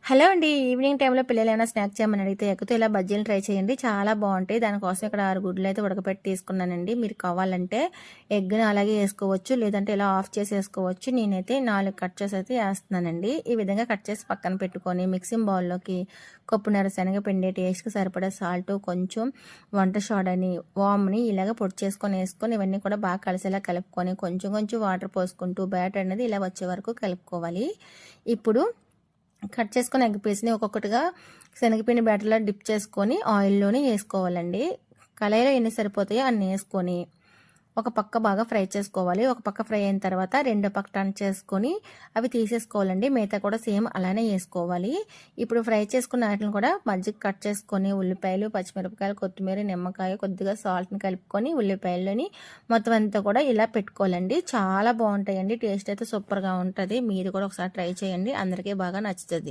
Hello అండి. Evening టైంలో పిల్లలు ఏమైనా స్నాక్ చేయమని అడిగితే ఎగ్గుతో ఇలా బజ్జీలు ట్రై చేయండి. చాలా బాగుంటాయి. దానికోసం ఇక్కడ 6 గుడ్లు అయితే ఉడకపెట్టి తీసుకున్నానండి. మీరు కావాలంటే ఎగ్ని అలాగే వేసుకోవచ్చు, లేదంటే ఇలా ఆఫ్ చేసి వేసుకోవచ్చు. నేనైతే 4 కట్ చేసి అయితే వేస్తున్నానండి. ఈ విధంగా కట్ చేసి పక్కన పెట్టుకొని మిక్సింగ్ బౌల్లోకి కప్పున్నర శనగపిండి, టేస్ట్కి సరిపడా సాల్ట్, కొంచెం వంట సోడాని, వామ్ని ఇలాగ పొడి చేసుకొని వేసుకొని ఇవన్నీ కూడా బాగా కలిసేలా కలుపుకొని కొంచెం కొంచెం వాటర్ పోసుకుంటూ బ్యాటర్ అనేది ఇలా వచ్చే వరకు కలుపుకోవాలి. ఇప్పుడు కట్ చేసుకొని ఎగ్ పీస్ని ఒక్కొక్కటిగా శనగపిండి బ్యాటర్లో డిప్ చేసుకొని ఆయిల్లోనే వేసుకోవాలండి. కళాయిలో ఎన్ని సరిపోతాయో అన్ని వేసుకొని ఒక పక్క బాగా ఫ్రై చేసుకోవాలి. ఒక పక్క ఫ్రై అయిన తర్వాత రెండో పక్క టర్న్ చేసుకొని అవి తీసేసుకోవాలండి. మిగతా కూడా సేమ్ అలానే వేసుకోవాలి. ఇప్పుడు ఫ్రై చేసుకున్న వాటిని కూడా మధ్యకి కట్ చేసుకొని ఉల్లిపాయలు, పచ్చిమిరపకాయలు, కొత్తిమీర, నిమ్మకాయ, కొద్దిగా సాల్ట్ని కలుపుకొని ఉల్లిపాయలని మొత్తం అంతా కూడా ఇలా పెట్టుకోవాలండి. చాలా బాగుంటాయండి. టేస్ట్ అయితే సూపర్గా ఉంటుంది. మీరు కూడా ఒకసారి ట్రై చేయండి. అందరికీ బాగా నచ్చుతుంది.